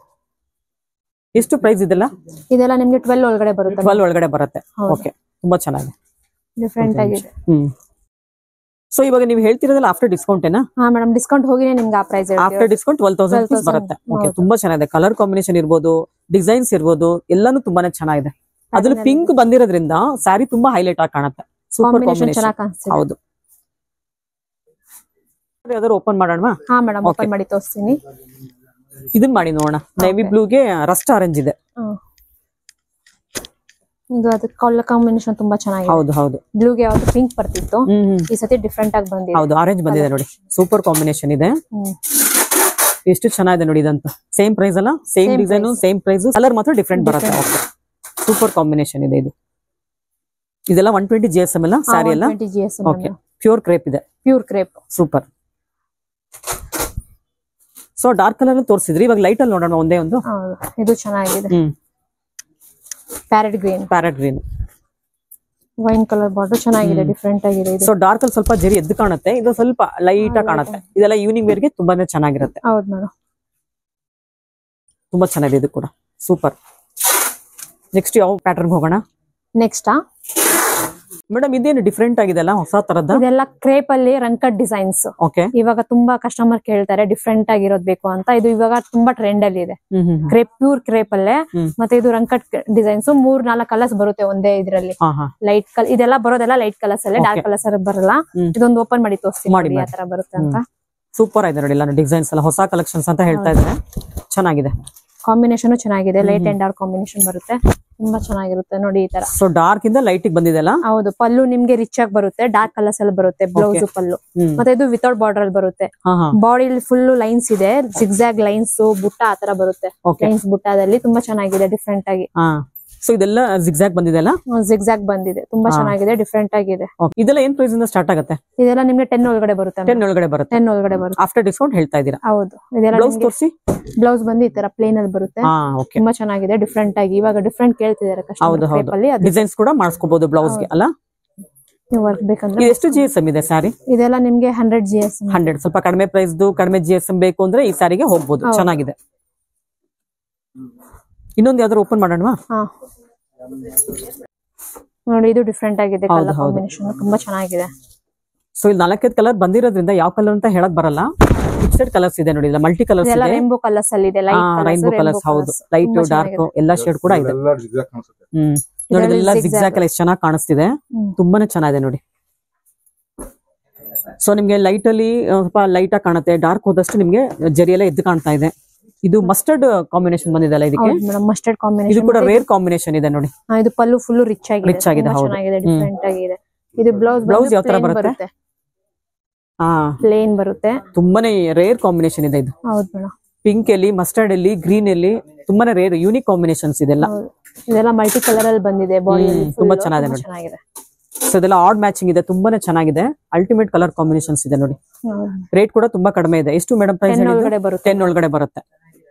ಎಷ್ಟು ಪ್ರೈಸ್ ಇದೆಲ್ಲ? ಇದೆಲ್ಲ ನಿಮ್ಗೆ 12 ಒಳಗಡೆ ಬರುತ್ತೆ. 12 ಒಳಗಡೆ ಬರುತ್ತೆ. ಓಕೆ, ತುಂಬಾ ಚೆನ್ನಾಗಿದೆ, ಡಿಫರೆಂಟ್ ಆಗಿದೆ. ಸೊ ಇವಾಗ ನೀವು ಹೇಳ್ತಿರೋದಲ್ಲ ಆಫ್ಟರ್ ಡಿಸ್ಕೌಂಟ್ ಏನಾ? ಹಾ ಮೇಡಂ, ಡಿಸ್ಕೌಂಟ್ ಹೋಗಿನೇ ನಿಮ್ಗೆ ಆ ಪ್ರೈಸ್ ಆಫ್ಟರ್ ಡಿಸ್ಕೌಂಟ್ 12,000 rupees ಬರುತ್ತೆ. ಓಕೆ, ತುಂಬಾ ಚೆನ್ನಾಗಿದೆ. ಕಲರ್ ಕಾಂಬಿನೇಷನ್ ಇರ್ಬೋದು, ಡಿಸೈನ್ಸ್ ಇರ್ಬೋದು, ಎಲ್ಲಾನು ತುಂಬಾನೇ ಚೆನ್ನಾಗಿದೆ. ಅದ್ರಲ್ಲಿ ಪಿಂಕ್ ಬಂದಿರೋದ್ರಿಂದ ಸ್ಯಾರಿ ತುಂಬಾ ಹೈಲೈಟ್ ಆಗಿ ಕಾಣುತ್ತೆ. Super combination. ಹೌದು, ಯಾವ್ದಾದ್ರು ಓಪನ್ ಮಾಡೋಣ? ಹಾ ಮೇಡಂ, ಓಪನ್ ಮಾಡಿ ತೋರಿಸ್ತೀನಿ. ಇದನ್ನ ಮಾಡಿ ನೋಡೋಣ. ನೇವಿ ಬ್ಲೂಗೆ ರಸ್ಟ್ ಆರೆಂಜ್ ಇದೆ. ಇದು ಅದಕ್ಕೆ ಕಲರ್ ಕಾಂಬಿನೇಷನ್ ತುಂಬಾ ಚೆನ್ನಾಗಿದೆ. ಹೌದು ಹೌದು, ಬ್ಲೂಗೆ ಯಾವ್ದು ಪಿಂಕ್ ಬರ್ತಿತ್ತು, ಈ ಸತಿ ಡಿಫರೆಂಟ್ ಆಗಿ ಬಂದಿದೆ. ಹೌದು, ಆರೆಂಜ್ ಬಂದಿದೆ ನೋಡಿ. ಸೂಪರ್ ಕಾಂಬಿನೇಷನ್ ಇದೆ. ಎಷ್ಟು ಚೆನ್ನಾಗಿದೆ ನೋಡಿ. ಇದಂತ ಸೇಮ್ ಪ್ರೈಸ್ ಅಲ್ಲ, same design, same price, colour ಮಾತ್ರ ಡಿಫರೆಂಟ್ ಬರುತ್ತೆ. ಸೂಪರ್ ಕಾಂಬಿನೇಷನ್ ಇದೆ ಇದು. ಇದೆಲ್ಲ 120 GSM ಅಲ್ಲ ಸ್ಯಾರಿ ಎಲ್ಲ? ಓಕೆ, ಪ್ಯೂರ್ ಕ್ರೇಪ್ ಇದೆ. Pure crepe, super. So dark colour ತೋರಿಸಿದ್ರಿ, ಇವಾಗ ಲೈಟ್ ಅಲ್ಲಿ ನೋಡೋಣ ಒಂದೇ ಒಂದು. ಇದು ಚೆನ್ನಾಗಿದೆ, parrot green, wine colour border ಚೆನ್ನಾಗಿದೆ, ಡಿಫರೆಂಟ್ ಆಗಿದೆ. ಸೊ ಡಾರ್ಕ್ ಅಲ್ಲಿ ಸ್ವಲ್ಪ ಜರಿ ಎದ್ದು ಕಾಣುತ್ತೆ, ಇದು ಸ್ವಲ್ಪ ಲೈಟ್ ಆಗಿ ಕಾಣುತ್ತೆ. ಇದೆಲ್ಲ ಈವ್ನಿಂಗ್ ವೇರ್ ಗೆ ತುಂಬಾನೇ ಚೆನ್ನಾಗಿರುತ್ತೆ. ಹೌದು ಮೇಡಮ್, ತುಂಬಾ ಚೆನ್ನಾಗಿದೆ ಇದು ಕೂಡ. ಸೂಪರ್. ನೆಕ್ಸ್ಟ್ ಯಾವ ಪ್ಯಾಟರ್ನ್ ಹೋಗೋಣ? ನೆಕ್ಸ್ಟ್ ಮೇಡಮ್ ಇದೇನು ಡಿಫರೆಂಟ್ ಆಗಿದೆಲ್ಲ, ಹೊಸ ತರದ್ದು? ಇದೆಲ್ಲ ಕ್ರೇಪ್ ಅಲ್ಲಿ ರಂಕಟ್ ಡಿಸೈನ್ಸ್. ಓಕೆ, ಇವಾಗ ತುಂಬಾ ಕಸ್ಟಮರ್ ಕೇಳ್ತಾರೆ ಡಿಫರೆಂಟ್ ಆಗಿರೋದ್ ಬೇಕು ಅಂತ. ಇದು ಇವಾಗ ತುಂಬಾ ಟ್ರೆಂಡ್ ಅಲ್ಲಿ ಇದೆ. ಕ್ರೇಪ್, ಪ್ಯೂರ್ ಕ್ರೇಪ್ ಅಲ್ಲೇ. ಮತ್ತೆ ಇದು ರಂಕಟ್ ಡಿಸೈನ್ಸ್ 3-4 ಕಲರ್ಸ್ ಬರುತ್ತೆ ಒಂದೇ ಇದ್ರಲ್ಲಿ. ಲೈಟ್ ಕಲರ್ ಇದೆಲ್ಲ ಬರೋದೆಲ್ಲ ಲೈಟ್ ಕಲರ್ಸ್ ಅಲ್ಲೇ, ಡಾರ್ಕ್ ಕಲರ್ಸ್ ಬರಲ್ಲ. ಇದೊಂದು ಓಪನ್ ಮಾಡಿ ತೋರಿಸ್ತೀನಿ ಯಾವ ತರ ಬರುತ್ತೆ ಅಂತ. ಸೂಪರ್ ಆಗಿದೆ ನೋಡಿ ಎಲ್ಲ ಡಿಸೈನ್ಸ್ ಎಲ್ಲ ಹೊಸ ಕಲೆಕ್ಷನ್ಸ್ ಅಂತ ಹೇಳ್ತಾ ಇದ್ದಾರೆ. ಚೆನ್ನಾಗಿದೆ, ಕಾಂಬಿನೇಷನ್ ಚೆನ್ನಾಗಿದೆ. ಲೈಟ್ ಅಂಡ್ ಡಾರ್ಕ್ ಕಾಂಬಿನೇಷನ್ ಬರುತ್ತೆ, ತುಂಬಾ ಚೆನ್ನಾಗಿರುತ್ತೆ ನೋಡಿ ಈ ತರ. ಸೊ ಡಾರ್ಕ್ ಇಂದ ಲೈಟ್ ಬಂದಿದೆ ಅಲ್ಲ. ಹೌದು, ಪಲ್ಲು ನಿಮ್ಗೆ ರಿಚ್ ಆಗಿ ಬರುತ್ತೆ, ಡಾರ್ಕ್ ಕಲರ್ಸ್ ಅಲ್ಲಿ ಬರುತ್ತೆ. ಬ್ಲೌಸ್ ಪಲ್ಲು ಮತ್ತೆ ಇದು ವಿತೌಟ್ ಬಾರ್ಡರ್ ಅಲ್ಲಿ ಬರುತ್ತೆ. ಬಾಡಿ ಫುಲ್ ಲೈನ್ಸ್ ಇದೆ, ಜಿಗ್ಜಾಗ್ ಲೈನ್ಸ್, ಬುಟ್ಟ ಆತರ ಬರುತ್ತೆ. ಲೈನ್ಸ್ ಬುಟ್ಟದಲ್ಲಿ ತುಂಬಾ ಚೆನ್ನಾಗಿದೆ, ಡಿಫ್ರೆಂಟ್ ಆಗಿ. ಸೊ ಇದೆಲ್ಲ ಜಿಗ್ಜಾಗ್ ಬಂದಿದೆ ಅಲ್ಲ. ಜಿಗ್ಜಾಗ್ ಬಂದಿದೆ, ತುಂಬಾ ಚೆನ್ನಾಗಿದೆ, ಡಿಫ್ರೆಂಟ್ ಆಗಿದೆ. ಇದೆಲ್ಲ ಏನ್ ಪ್ರೈಸ್ ಇಂದ ಸ್ಟಾರ್ಟ್ ಆಗುತ್ತೆ? ಇದೆಲ್ಲ ನಿಮ್ಗೆ 10 ಒಳಗಡೆ ಬರುತ್ತೆ. 10 ಒಳಗಡೆ ಬರುತ್ತೆ. 10 ಒಳಗಡೆ ಬರುತ್ತೆ. ಆಫ್ಟರ್ ಡಿಸ್ಕೌಂಟ್ ಹೇಳ್ತಾ ಇದ್ದೀರಾ? ಹೌದು. ಇದೆಲ್ಲ ಬ್ಲೌಸ್ ತೋರಿಸಿ. ಬ್ಲೌಸ್ ಬಂದು ಈ ತರ ಪ್ಲೇನ್ ಅಲ್ಲಿ ಬರುತ್ತೆ, ತುಂಬಾ ಚೆನ್ನಾಗಿದೆ, ಡಿಫ್ರೆಂಟ್ ಆಗಿ. ಇವಾಗ ಡಿಫ್ರೆಂಟ್ ಕೇಳ್ತಿದ್ದಾರೆ ಕಸ್ಟಮರ್. ಡಿಸೈನ್ಸ್ ಕೂಡ ಮಾಡಿಸ್ಕೋಬಹುದು ಬ್ಲೌಸ್ ಗೆ ಅಲ್ಲ. ನೀವು ವರ್ಕ್ ಬೇಕಂದ್ರೆ ಎಷ್ಟು GSM ಇದೆ ಸ್ಯಾರಿ? ಇದೆಲ್ಲ ನಿಮ್ಗೆ 100 GSM. 100 ಸ್ವಲ್ಪ ಕಡಿಮೆ ಪ್ರೈಸ್ ಕಡಿಮೆ GSM ಬೇಕು ಅಂದ್ರೆ ಈ ಸ್ಯಾರಿಗೆ ಹೋಗ್ಬೋದು. ಚೆನ್ನಾಗಿದೆ. ಇನ್ನೊಂದು ಯಾವ್ದಾದ್ರು ಓಪನ್ ಮಾಡೋಣ. ನೋಡಿ ಇದು ಡಿಫ್ರೆಂಟ್ ಆಗಿದೆ, ಕಲರ್ ಕಾಂಬಿನೇಷನ್ ತುಂಬಾ ಚೆನ್ನಾಗಿದೆ. ಸೊ ಇಲ್ಲಿ 4 ಕಲರ್ ಬಂದಿರೋದ್ರಿಂದ ಯಾವ ಕಲರ್ ಅಂತ ಹೇಳಕ್ ಬರಲ್ಲ. ಫಿಕ್ಸೆಡ್ ಕಲರ್ಸ್ ಇದೆ ನೋಡಿ, ಮಲ್ಟಿ ಕಲರ್ಸ್ ಇದೆ. ರೈನ್ಬೋ ಕಲರ್ಸ್ ಅಲ್ಲಿ ಇದೆ, ರೈನ್ಬೋ ಕಲರ್ಸ್. ಹೌದು, ಲೈಟ್ ಡಾರ್ಕ್ ಎಲ್ಲ ಶೇಡ್ ಕೂಡ ಇದೆ. ನೋಡಿ ಎಲ್ಲ ಜಿಗ್ಜಾಗ್ ಎಲ್ಲ ಎಷ್ಟು ಚೆನ್ನಾಗಿ ಕಾಣಿಸ್ತಿದೆ, ತುಂಬಾನೇ ಚೆನ್ನಾಗಿದೆ ನೋಡಿ. ಸೊ ನಿಮ್ಗೆ ಲೈಟ್ ಅಲ್ಲಿ ಸ್ವಲ್ಪ ಲೈಟ್ ಆಗಿ ಕಾಣುತ್ತೆ, ಡಾರ್ಕ್ ಹೋದಷ್ಟು ನಿಮ್ಗೆ ಜರಿ ಎಲ್ಲ ಎದ್ದು ಕಾಣ್ತಾ ಇದೆ. ಇದು ಮಸ್ಟರ್ಡ್ ಕಾಂಬಿನೇಷನ್ ಬಂದಿದೆ ಅಲ್ಲ ಇದಕ್ಕೆ. ಮಸ್ಟರ್ಡ್ ಕಾಂಬಿನೇಷನ್, ಇದು ಕೂಡ ರೇರ್ ಕಾಂಬಿನೇಷನ್ ಇದೆ ನೋಡಿ. ಇದು ಪಲ್ಲು ಫುಲ್ ರಿಚ್ ಆಗಿದೆ, ಚೆನ್ನಾಗಿದೆ, ಡಿಫರೆಂಟ್ ಆಗಿದೆ. ಇದು ಬ್ಲೌಸ್ ಯಾವ ತರ ಬರುತ್ತೆ? ಪ್ಲೇನ್ ಬರುತ್ತೆ. ತುಂಬಾನೇ ರೇರ್ ಕಾಂಬಿನೇಷನ್ ಇದೆ ಇದು. ಹೌದು ಮೇಡಮ್. ಪಿಂಕ್ ಅಲ್ಲಿ, ಮಸ್ಟರ್ಡ್ ಅಲ್ಲಿ, ಗ್ರೀನ್ ಅಲ್ಲಿ ತುಂಬಾನೇ ರೇರ್ ಯೂನಿಕ್ ಕಾಂಬಿನೇಷನ್ಸ್ ಇದೆಲ್ಲ. ಇದೆಲ್ಲ ಮಲ್ಟಿ ಕಲರ್ ಅಲ್ಲಿ ಬಂದಿದೆ. ಬಾಡಿ ತುಂಬಾ ಚೆನ್ನಾಗಿದೆ. ಸೊ ಇದೆಲ್ಲ ಆಡ್ ಮ್ಯಾಚಿಂಗ್ ಇದೆ, ತುಂಬಾನೇ ಚೆನ್ನಾಗಿದೆ. ಅಲ್ಟಿಮೇಟ್ ಕಲರ್ ಕಾಂಬಿನೇಷನ್ಸ್ ಇದೆ ನೋಡಿ. ರೇಟ್ ಕೂಡ ತುಂಬಾ ಕಡಿಮೆ ಇದೆ. ಎಷ್ಟು ಮೇಡಮ್ ಪ್ರೈಸ್? 10 ಒಳಗಡೆ ಬರುತ್ತೆ.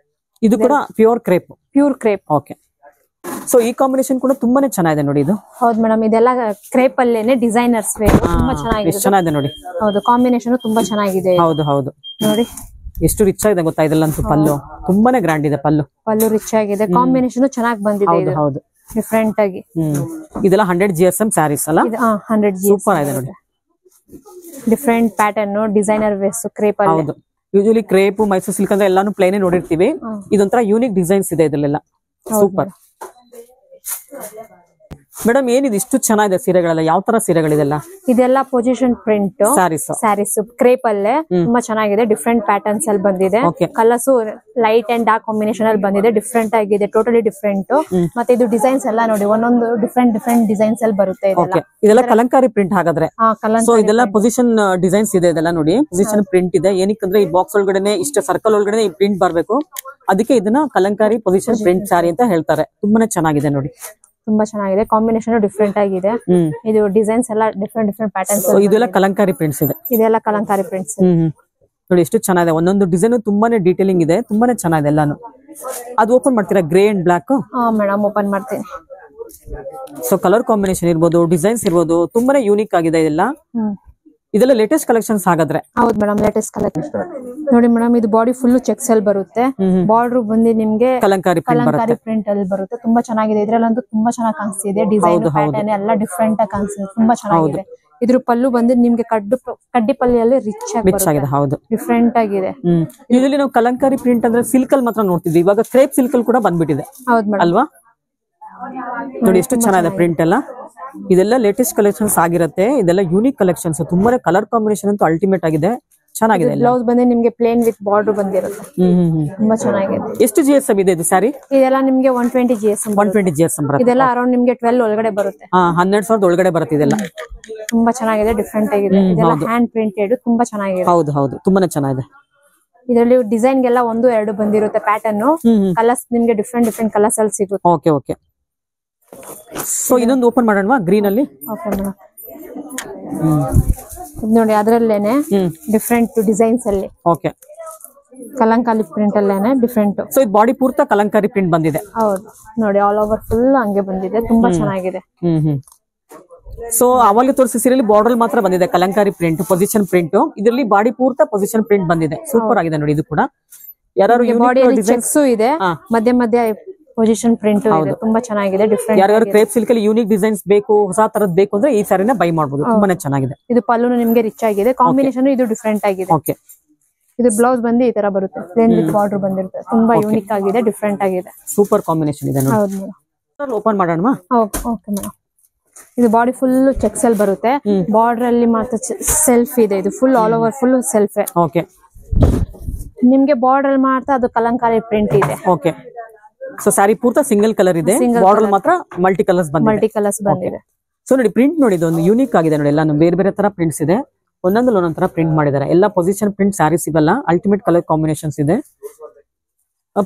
ಇದು ಕೂಡ ಪ್ಯೂರ್ ಕ್ರೇಪ್. ಓಕೆ. ಸೊ ಈ ಕಾಂಬಿನೇಷನ್ ಕೂಡ ತುಂಬಾನೇ ಚೆನ್ನಾಗಿದೆ ನೋಡಿ ಇದು. ಹೌದು ಮೇಡಮ್, ಇದೆಲ್ಲ ಕ್ರೇಪ್ ಅಲ್ಲೇನೆ ಡಿಸೈನರ್ಸ್ ವೇರ್, ತುಂಬಾ ಚೆನ್ನಾಗಿದೆ ನೋಡಿ. ಹೌದು, ಕಾಂಬಿನೇಷನ್ ತುಂಬಾ ಚೆನ್ನಾಗಿದೆ. ಹೌದು ನೋಡಿ ಎಷ್ಟು ರಿಚ್ ಆಗಿದೆ ಗೊತ್ತಾ ಇದೆಲ್ಲಂತೂ. ಪಲ್ಲು ತುಂಬಾನೇ ಗ್ರ್ಯಾಂಡ್ ಇದೆ. ಪಲ್ಲು ರಿಚ್ ಆಗಿದೆ, ಕಾಂಬಿನೇಷನ್ ಚೆನ್ನಾಗಿ ಬಂದಿದೆ. ಹೌದು, ಡಿಫರೆಂಟ್ ಆಗಿ. ಇದೆಲ್ಲ 100 GSM ಸ್ಯಾರೀಸ್ ಅಲ್ಲ. 100 GSM ಸೂಪರ್ ಆಗಿದೆ ನೋಡಿ. Different pattern, designer ways, crepe ಅಲ್ಲಿ. ಹೌದು, ಯೂಶುವಲಿ ಕ್ರೇಪ್, ಮೈಸೂರು ಸಿಲ್ಕ್ ಅಂದ್ರೆ ಎಲ್ಲಾನು ಪ್ಲೇನ್ ನೋಡಿರ್ತೀವಿ. ಇದೊಂಥರ ಯೂನಿಕ್ ಡಿಸೈನ್ಸ್ ಇದೆ ಇದರಲ್ಲೆಲ್ಲ. Super madam. ಏನಿದೆ ಇಷ್ಟು ಚೆನ್ನಾಗಿದೆ ಸೀರೆಗಳೆಲ್ಲ? ಯಾವ ತರ ಸೀರೆಗಳಿದೆಲ್ಲ? ಇದೆಲ್ಲ ಪೊಸಿಷನ್ ಪ್ರಿಂಟ್ ಸ್ಯಾರೀಸ್, ಕ್ರೇಪ್ ಅಲ್ಲೇ ತುಂಬಾ ಚೆನ್ನಾಗಿದೆ. ಡಿಫ್ರೆಂಟ್ ಪ್ಯಾಟರ್ನ್ಸ್ ಅಲ್ಲಿ ಬಂದಿದೆ. Colours light and dark combination ಅಲ್ಲಿ ಬಂದಿದೆ, ಡಿಫ್ರೆಂಟ್ ಆಗಿದೆ, ಟೋಟಲಿ ಡಿಫ್ರೆಂಟ್. ಮತ್ತೆ ಇದು ಡಿಸೈನ್ಸ್ ಎಲ್ಲ ನೋಡಿ, ಒಂದೊಂದು ಡಿಫ್ರೆಂಟ್ ಡಿಸೈನ್ಸ್ ಅಲ್ಲಿ ಬರುತ್ತೆ. ಇದೆಲ್ಲ ಕಲಂಕಾರಿ ಪ್ರಿಂಟ್ ಹಾಗಾದ್ರೆ. ಸೊ ಇದೆಲ್ಲ ಪೊಸಿಷನ್ ಡಿಸೈನ್ಸ್ ಇದೆ, ಇದೆಲ್ಲ ನೋಡಿ ಪೊಸಿಷನ್ ಪ್ರಿಂಟ್ ಇದೆ. ಏನಕ್ಕಂದ್ರೆ ಈ ಬಾಕ್ಸ್ ಒಳಗಡೆ ಇಷ್ಟ ಸರ್ಕಲ್ ಒಳಗಡೆ ಈ ಪ್ರಿಂಟ್ ಬರ್ಬೇಕು, ಅದಕ್ಕೆ ಇದನ್ನ ಕಲಂಕಾರಿ ಪೊಸಿಷನ್ ಪ್ರಿಂಟ್ ಸ್ಯಾರಿ ಅಂತ ಹೇಳ್ತಾರೆ. ತುಂಬಾನೇ ಚೆನ್ನಾಗಿದೆ ನೋಡಿ. ತುಂಬಾ ಚೆನ್ನಾಗಿದೆ, ಕಾಂಬಿನೇಷನ್ ಡಿಫ್ರೆಂಟ್ ಆಗಿದೆ. ಇದು ಡಿಸೈನ್ಸ್ ಎಲ್ಲ ಡಿಫ್ರೆಂಟ್ ಪ್ಯಾಟರ್ನ್ಸ್. ಇದೆಲ್ಲ ಕಲಂಕಾರಿ ಪ್ರಿಂಟ್ಸ್ ಇದೆ. ಇದೆಲ್ಲ ಕಲಂಕಾರಿ ಪ್ರಿಂಟ್ಸ್ ನೋಡಿ ಎಷ್ಟು ಚೆನ್ನಾಗಿದೆ. ಒಂದೊಂದು ಡಿಸೈನ್ ತುಂಬಾನೇ ಡೀಟೇಲಿಂಗ್ ಇದೆ, ತುಂಬಾನೇ ಚೆನ್ನಾಗಿದೆ ಎಲ್ಲಾನು. ಅದು ಓಪನ್ ಮಾಡ್ತೀರಾ? Grey and black. Madam open ಮಾಡ್ತೀನಿ. ಸೊ ಕಲರ್ ಕಾಂಬಿನೇಷನ್ ಇರ್ಬೋದು, ಡಿಸೈನ್ಸ್ ಇರ್ಬೋದು, ತುಂಬಾನೇ ಯೂನಿಕ್ ಆಗಿದೆ ಇದೆಲ್ಲ. ಇದೆಲ್ಲ ಲೇಟೆಸ್ಟ್ ಕಲೆಕ್ಷನ್ಸ್ ಹಾಗಾದ್ರೆ? ಹೌದು ಮೇಡಮ್, ಲೇಟೆಸ್ಟ್ ಕಲೆಕ್ಷನ್ ನೋಡಿ ಮೇಡಮ್. ಇದು ಬಾಡಿ ಫುಲ್ ಚೆಕ್ಸ್ ಅಲ್ಲಿ ಬರುತ್ತೆ, ಬಾರ್ಡರ್ ಬಂದು ನಿಮ್ಗೆ ಕಲಂಕಾರಿ ಪ್ರಿಂಟ್ ಅಲ್ಲಿ ಬರುತ್ತೆ. ತುಂಬಾ ಚೆನ್ನಾಗಿದೆ. ಇದ್ರಲ್ಲಂತೂ ತುಂಬಾ ಚೆನ್ನಾಗಿ ಕಾಣಿಸ್ತಿದೆ. ಡಿಸೈನ್ ಪ್ಯಾಟರ್ನ್ ಎಲ್ಲ ಡಿಫ್ರೆಂಟ್ ಆಗಿ ಕಾಣಿಸ್ತಿದೆ, ತುಂಬಾ ಚೆನ್ನಾಗಿದೆ. ಇದ್ರ ಪಲ್ಲು ಬಂದು ನಿಮ್ಗೆ ಕಡ್ಡಿ ಪಲ್ಲಿಯಲ್ಲಿ ರಿಚ್ ಆಗಿದೆ. ಹೌದು, ಡಿಫ್ರೆಂಟ್ ಆಗಿದೆ. ಯೂಶುವಲಿ ನಾವು ಕಲಂಕಾರಿ ಪ್ರಿಂಟ್ ಅಂದ್ರೆ ಸಿಲ್ಕ್ ಅಲ್ಲಿ ಮಾತ್ರ ನೋಡ್ತಿದ್ವಿ, ಇವಾಗ ಕ್ರೇಪ್ ಸಿಲ್ಕ್ ಅಲ್ಲಿ ಕೂಡ ಬಂದ್ಬಿಟ್ಟಿದೆ. ಹೌದು ಮೇಡಮ್, ಅಲ್ವಾ? ನೋಡಿ ಎಷ್ಟು ಚೆನ್ನಾಗಿದೆ ಪ್ರಿಂಟ್ ಎಲ್ಲ. ಇದೆಲ್ಲ ಲೇಟೆಸ್ಟ್ ಕಲೆಕ್ಷನ್ಸ್ ಆಗಿರುತ್ತೆ. ಇದೆಲ್ಲ ಯೂನಿಕ್ ಕಲೆಕ್ಷನ್ಸ್, ತುಂಬಾನೇ ಕಲರ್ ಕಾಂಬಿನೇಷನ್ ಅಂತೂ ಅಲ್ಟಿಮೇಟ್ ಆಗಿದೆ, ಚೆನ್ನಾಗಿದೆ. ಬ್ಲೌಸ್ ಬಂದ್ರೆ ನಿಮ್ಗೆ ಪ್ಲೇನ್ ವಿತ್ ಬಾರ್ಡರ್ ಬಂದಿರುತ್ತೆ, ತುಂಬಾ ಚೆನ್ನಾಗಿದೆ. ಎಷ್ಟು GSM ಇದೆ ಇದು ಸ್ಯಾರಿ? ಇದೆಲ್ಲ ನಿಮ್ಗೆ 120 GSM. 120 GSM ಬರುತ್ತೆ. ಇದೆಲ್ಲ ಅರೌಂಡ್ ನಿಮ್ಗೆ 12 ಒಳಗಡೆ ಬರುತ್ತೆ. 12,000 ಒಳಗಡೆ ಬರುತ್ತೆ ಇದೆಲ್ಲ. ತುಂಬಾ ಚೆನ್ನಾಗಿದೆ, ಡಿಫ್ರೆಂಟ್ ಆಗಿದೆ. ಇದೆಲ್ಲ ಹ್ಯಾಂಡ್ ಪ್ರಿಂಟೆಡ್, ತುಂಬಾ ಚೆನ್ನಾಗಿದೆ. ಹೌದು, ತುಂಬಾನೇ ಚೆನ್ನಾಗಿದೆ. ಇದರಲ್ಲಿ ಡಿಸೈನ್ ಗೆಲ್ಲ 1-2 ಬಂದಿರುತ್ತೆ ಪ್ಯಾಟರ್ನ್. ಕಲರ್ಸ್ ನಿಮ್ಗೆ ಡಿಫ್ರೆಂಟ್ ಕಲರ್ಸ್ ಅಲ್ಲಿ ಸಿಗುತ್ತೆ. ಓಕೆ. ಸೊ ಇನ್ನೊಂದು ಓಪನ್ ಮಾಡೋಣ ಗ್ರೀನ್ ಅಲ್ಲಿ. Okay madam. ನೋಡಿ ಅದರಲ್ಲೇನೆ ಡಿಫ್ರೆಂಟ್ ಡಿಸೈನ್ಸ್ ಅಲ್ಲಿ. ಓಕೆ. ಕಲಂಕಾರಿ ಪ್ರಿಂಟ್ ಅಲ್ಲೇನೆ ಡಿಫ್ರೆಂಟ್. ಸೊ ಇದು ಬಾಡಿ ಪೂರ್ತಿ ಕಲಂಕಾರಿ ಪ್ರಿಂಟ್ ಬಂದಿದೆ. ಹೌದು ನೋಡಿ, ಆಲ್ ಓವರ್ ಫುಲ್ ಹಂಗೆ ಬಂದಿದೆ, ತುಂಬಾ ಚೆನ್ನಾಗಿದೆ. ಸೊ ಅವಾಗ ತೋರಿಸಿ ಸೀರೆಯಲ್ಲಿ ಬಾರ್ಡರ್ ಮಾತ್ರ ಬಂದಿದೆ ಕಲಂಕಾರಿ ಪ್ರಿಂಟ್, ಪೊಸಿಷನ್ ಪ್ರಿಂಟ್. ಇದರಲ್ಲಿ ಬಾಡಿ ಪೂರ್ತಿ ಪೊಸಿಷನ್ ಪ್ರಿಂಟ್ ಬಂದಿದೆ, ಸೂಪರ್ ಆಗಿದೆ ನೋಡಿ. ಇದು ಕೂಡ ಯಾರು ಬಾಡಿ ಚೆಕ್ಸ್ ಇದೆ, ಮಧ್ಯ ಪೊಸಿಷನ್ ಪ್ರಿಂಟ್ ಇದೆ, ತುಂಬಾ ಚೆನ್ನಾಗಿದೆ. ಡಿಫ್ರೆಂಟ್ ಯಾರು ಕ್ರೇಪ್ ಸಿಲ್ಕ್ ಅಲ್ಲಿ ಯೂನಿಕ್ ಡಿಸೈನ್ಸ್ ಬೇಕು, ಹೊಸ ತರದ್ ಬೇಕು ಅಂದ್ರೆ ಈ ಸ್ಯಾರಿನ ಬೈ ಮಾಡಬಹುದು, ತುಂಬಾನೇ ಚೆನ್ನಾಗಿದೆ. ಇದು ಪಲ್ಲುನು ನಿಮ್ಗೆ ರಿಚ್ ಆಗಿದೆ, ಕಾಂಬಿನೇಷನ್ ಇದು ಡಿಫ್ರೆಂಟ್ ಆಗಿದೆ. ಓಕೆ. ಇದು ಬ್ಲೌಸ್ ಬಂದು ಈ ತರ ಬರುತ್ತೆ, ಪ್ಲೇನ್ ವಿತ್ ಬಾರ್ಡರ್ ಬಂದಿರುತ್ತೆ, ತುಂಬಾ ಯೂನಿಕ್ ಆಗಿದೆ, ಡಿಫ್ರೆಂಟ್ ಆಗಿದೆ. ಸೂಪರ್ ಕಾಂಬಿನೇಷನ್ ಇದೆ ನೋಡಿ. ಹೌದು ಮೇಡಂ. ಓಪನ್ ಮಾಡೋಣ. Okay madam. ಇದು ಬಾಡಿ ಫುಲ್ ಚೆಕ್ಸ್ ಅಲ್ಲಿ ಬರುತ್ತೆ, ಬಾರ್ಡರ್ ಅಲ್ಲಿ ಮಾತ್ರ ಸೆಲ್ಫ್ ಇದೆ. ಇದು full all over full self. Okay. ನಿಮ್ಗೆ ಬಾರ್ಡರ್ ಅಲ್ಲಿ ಮಾಡ್ತಾ ಅದು ಕಲಂಕಾರಿ ಪ್ರಿಂಟ್ ಇದೆ. ಓಕೆ, ಸೊ ಸ್ಯಾರಿ ಪೂರ್ತಿ ಸಿಂಗಲ್ ಕಲರ್ ಇದೆ, ಬಾರ್ಡರ್ ಮಾತ್ರ ಮಲ್ಟಿ ಕಲರ್ಸ್ ಬಂದಿದೆ. ಸೊ ನೋಡಿ ಪ್ರಿಂಟ್ ನೋಡಿ, ಇದು ಒಂದು ಯೂನಿಕ್ ಆಗಿದೆ ನೋಡಿ, ಎಲ್ಲ ಬೇರೆ ಬೇರೆ ತರ ಪ್ರಿಂಟ್ಸ್ ಇದೆ, ಒಂದೊಂದು ತರ ಪ್ರಿಂಟ್ ಮಾಡಿದ್ದಾರೆ. ಎಲ್ಲ ಪೊಸಿಷನ್ ಪ್ರಿಂಟ್ ಸ್ಯಾರೀಸ್ ಇವೆಲ್ಲ ಅಲ್ಟಿಮೇಟ್ ಕಲರ್ ಕಾಂಬಿನೇಷನ್ಸ್ ಇದೆ.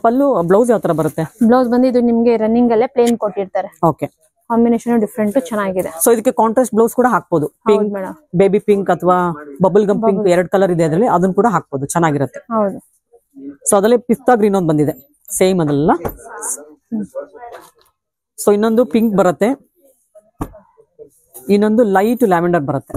ಪಲ್ಲು ಬ್ಲೌಸ್ ಯಾವ ತರ ಬರುತ್ತೆ? ಬ್ಲೌಸ್ ಬಂದು ಇದು ನಿಮ್ಗೆ ರನ್ನಿಂಗ್ ಅಲ್ಲೇ ಪ್ಲೇನ್ ಕೊಟ್ಟಿರ್ತಾರೆ. ಓಕೆ, ಕಾಂಬಿನೇಷನ್ ಡಿಫ್ರೆಂಟ್ ಚೆನ್ನಾಗಿದೆ. ಸೊ ಇದಕ್ಕೆ ಕಾಂಟ್ರಾಸ್ಟ್ ಬ್ಲೌಸ್ ಕೂಡ ಹಾಕ್ಬೋದು, ಪಿಂಕ್, ಬೇಬಿ ಪಿಂಕ್ ಅಥವಾ ಬಬಲ್ ಗಮ್ ಪಿಂಕ್ 2 ಕಲರ್ ಇದೆ ಅದರಲ್ಲಿ, ಅದನ್ನ ಕೂಡ ಹಾಕ್ಬೋದು, ಚೆನ್ನಾಗಿರುತ್ತೆ. ಹೌದು. ಸೊ ಅದರಲ್ಲಿ ಪಿಸ್ತಾ ಗ್ರೀನ್ ಒಂದು ಬಂದಿದೆ, ಸೇಮ್ ಅದಲ್ಲ. ಸೊ ಇನ್ನೊಂದು ಪಿಂಕ್ ಬರುತ್ತೆ, ಇನ್ನೊಂದು ಲೈಟ್ ಲ್ಯಾವೆಂಡರ್ ಬರುತ್ತೆ,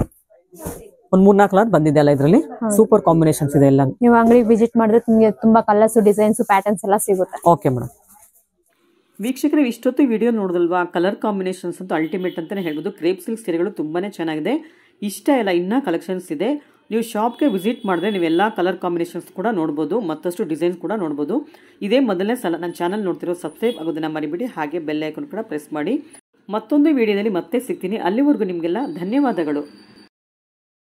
ಒಂದ್ 3-4 ಕಲರ್ ಬಂದಿದೆ ಅಲ್ಲ ಇದರಲ್ಲಿ. ಸೂಪರ್ ಕಾಂಬಿನೇಷನ್ಸ್ ಇದೆ ಎಲ್ಲ. ನೀವು ಅಂಗಡಿಗೆ ವಿಸಿಟ್ ಮಾಡಿದ್ರೆ ನಿಮಗೆ ತುಂಬಾ ಕಲರ್ಸ್, ಡಿಸೈನ್ಸ್, ಪ್ಯಾಟರ್ನ್ಸ್ ಎಲ್ಲ ಸಿಗುತ್ತೆ. Okay madam. ವೀಕ್ಷಕರೇ, ಇಷ್ಟೊತ್ತು ವಿಡಿಯೋ ನೋಡಿದಲ್ವಾ? ಕಲರ್ ಕಾಂಬಿನೇಷನ್ಸ್ ಅಂತೂ ಅಲ್ಟಿಮೇಟ್ ಅಂತಾನೆ ಹೇಳ್ಬೋದು. ಕ್ರೇಪ್ ಸಿಲ್ಕ್ ಸೀರೆಗಳು ತುಂಬಾನೇ ಚೆನ್ನಾಗಿದೆ. ಇಷ್ಟ ಎಲ್ಲ ಇನ್ನ ಕಲೆಕ್ಷನ್ಸ್ ಇದೆ. ನೀವು ಶಾಪ್ಗೆ ವಿಸಿಟ್ ಮಾಡಿದ್ರೆ ನೀವೆಲ್ಲ ಕಲರ್ ಕಾಂಬಿನೇಷನ್ಸ್ ಕೂಡ ನೋಡ್ಬೋದು, ಮತ್ತಷ್ಟು ಡಿಸೈನ್ಸ್ ಕೂಡ ನೋಡ್ಬೋದು. ಇದೇ ಮೊದಲನೇ ಸಲ ನನ್ನ ಚಾನಲ್ ನೋಡ್ತಿರೋ ಸಬ್ಸ್ಕ್ರೈಬ್ ಆಗೋದನ್ನ ಮರಿಬಿಡಿ, ಹಾಗೆ ಬೆಲ್ ಐಕಾನ್ ಕೂಡ ಪ್ರೆಸ್ ಮಾಡಿ. ಮತ್ತೊಂದು ವಿಡಿಯೋದಲ್ಲಿ ಮತ್ತೆ ಸಿಗ್ತೀನಿ. ಅಲ್ಲಿವರೆಗೂ ನಿಮಗೆಲ್ಲ ಧನ್ಯವಾದಗಳು.